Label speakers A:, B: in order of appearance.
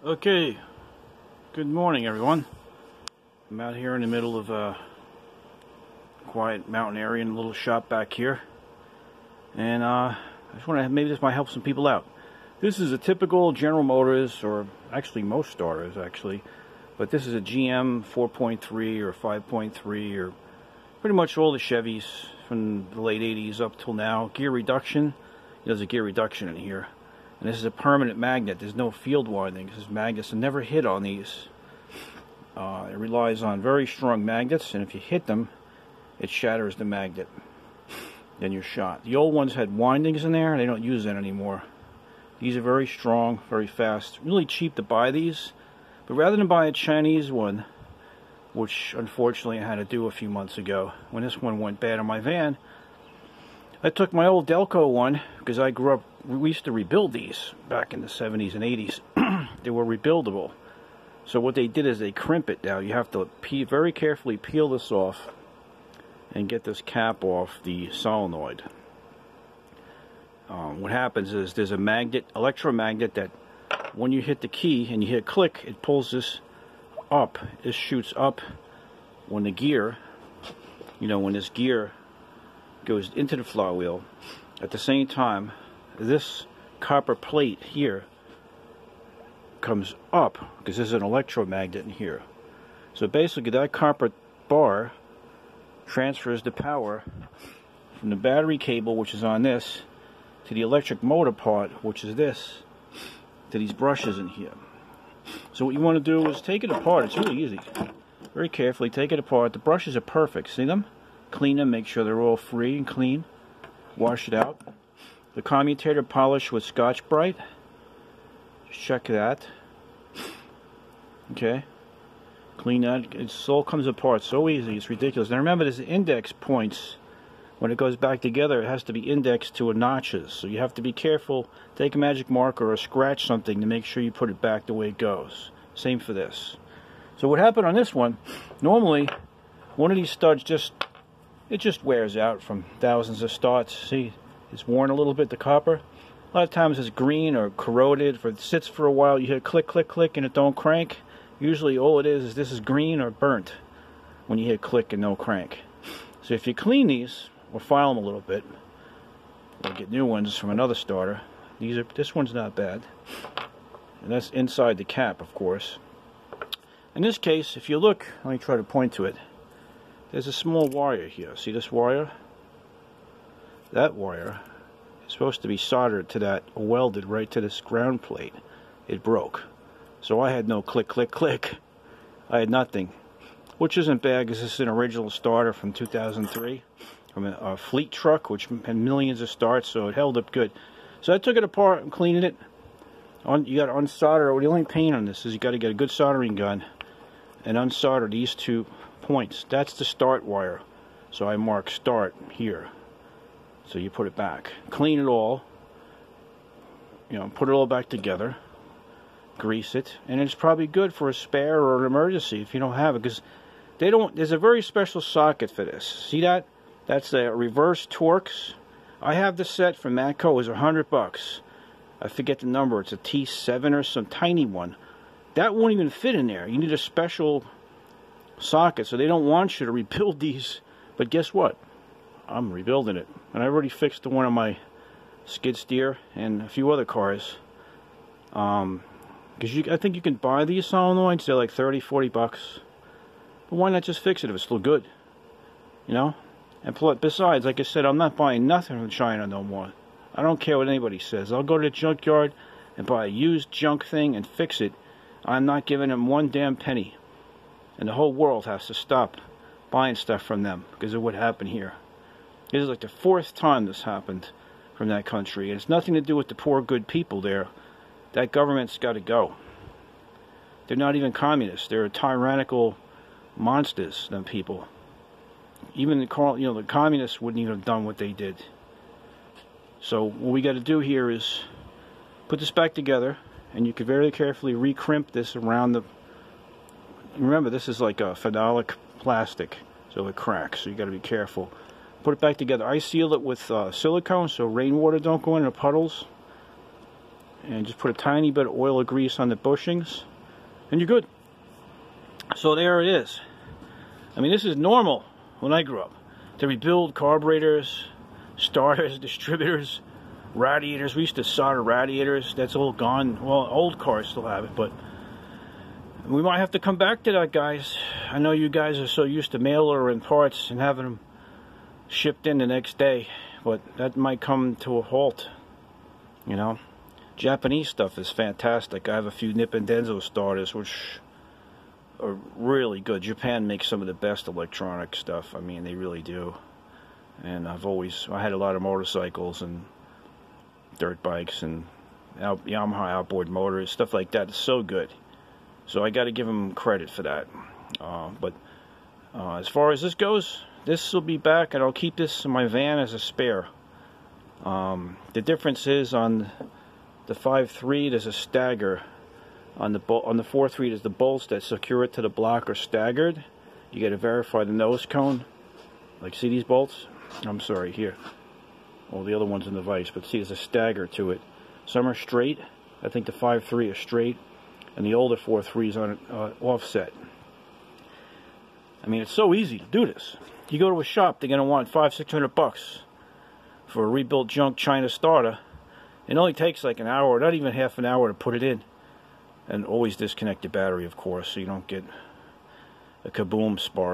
A: Okay, good morning everyone. I'm out here in the middle of a quiet mountain area in a little shop back here. And I just want to, maybe this might help some people out. This is a typical General Motors, or actually most starters actually, but this is a GM 4.3 or 5.3 or pretty much all the Chevys from the late 80s up till now. Gear reduction, there's a gear reduction in here. And this is a permanent magnet. There's no field winding. This is magnets, and never hit on these. It relies on very strong magnets, and if you hit them, it shatters the magnet. Then you're shot. The old ones had windings in there. They don't use that anymore. These are very strong, very fast. Really cheap to buy these. But rather than buy a Chinese one, which unfortunately I had to do a few months ago, when this one went bad on my van, I took my old Delco one, because I grew up, we used to rebuild these back in the 70s and 80s. They were rebuildable. So what they did is they crimp it now. You have to very carefully peel this off and get this cap off the solenoid. What happens is there's a magnet, electromagnet, that when you hit the key and you hit click, it pulls this up. This shoots up when the gear, when this gear goes into the flywheel. At the same time, this copper plate here comes up because there's an electromagnet in here. So basically that copper bar transfers the power from the battery cable, which is on this, to the electric motor part, which is this, to these brushes in here. So what you want to do is take it apart. It's really easy. Very carefully take it apart. The brushes are perfect. See them? Clean them, make sure they're all free and clean. Wash it out. The commutator polish with Scotch-Brite. Just check that. Okay. Clean that. It all comes apart so easy. It's ridiculous. Now remember, there's index points. When it goes back together, it has to be indexed to a notches. So you have to be careful. Take a magic marker or scratch something to make sure you put it back the way it goes. Same for this. So what happened on this one, normally one of these studs just wears out from thousands of starts. See, it's worn a little bit, the copper. A lot of times it's green or corroded. If it sits for a while, you hit click, click, click, and it don't crank. Usually all it is this is green or burnt when you hit click and no crank. So if you clean these, or file them a little bit, or get new ones from another starter, this one's not bad. And that's inside the cap, of course. In this case, if you look, let me try to point to it. There's a small wire here. See this wire? That wire is supposed to be soldered to that, or welded right to this ground plate. It broke. So I had no click, click, click. I had nothing. Which isn't bad, because this is an original starter from 2003. From a fleet truck, which had millions of starts, so it held up good. So I took it apart and cleaned it. You got to unsolder. The only pain on this is you got to get a good soldering gun and unsolder these two points. That's the start wire. So I mark start here. So you put it back. Clean it all. Put it all back together. Grease it. And it's probably good for a spare or an emergency if you don't have it. Because there's a very special socket for this. See that? That's a reverse Torx. I have the set from Matco. It's $100. I forget the number. It's a T7 or some tiny one. That won't even fit in there. You need a special socket, so they don't want you to rebuild these. But guess what? I'm rebuilding it. And I already fixed the one on my skid steer and a few other cars. Because I think you can buy these solenoids. They're like $30-40. But why not just fix it if it's still good? And besides, like I said, I'm not buying nothing from China no more. I don't care what anybody says. I'll go to the junkyard and buy a used junk thing and fix it. I'm not giving them one damn penny. And the whole world has to stop buying stuff from them because of what happened here. This is like the 4th time this happened from that country. And it's nothing to do with the poor, good people there. That government's got to go. They're not even communists. They're tyrannical monsters, them people. Even the communists wouldn't even have done what they did. So what we got to do here is put this back together, and you can very carefully recrimp this around the. Remember, this is like a phenolic plastic, so it cracks. So you got to be careful. Put it back together. I seal it with silicone, so rainwater don't go into puddles. and just put a tiny bit of oil or grease on the bushings, and you're good. So there it is. I mean, this is normal when I grew up. To rebuild carburetors, starters, distributors, radiators. We used to solder radiators. That's all gone. Well, old cars still have it, but we might have to come back to that, guys. I know you guys are so used to mail ordering parts and having them shipped in the next day, but that might come to a halt, you know. Japanese stuff is fantastic. I have a few Nippon Denso starters, which are really good. Japan makes some of the best electronic stuff. I mean, they really do. And I had a lot of motorcycles and dirt bikes and Yamaha outboard motors, stuff like that. It's so good. So I got to give them credit for that. But as far as this goes, this will be back, and I'll keep this in my van as a spare. The difference is on the 5.3, there's a stagger. On the 4.3, there's the bolts that secure it to the block are staggered. You got to verify the nose cone. Like, see these bolts? I'm sorry, here. Well, the other one's in the vise, but see, there's a stagger to it. Some are straight. I think the 5.3 is straight, and the older 4.3 is on offset. I mean, it's so easy to do this. You go to a shop, they're gonna want $500-600 for a rebuilt junk China starter. It only takes like an hour, not even half an hour, to put it in. And always disconnect the battery, of course, so you don't get a kaboom spark.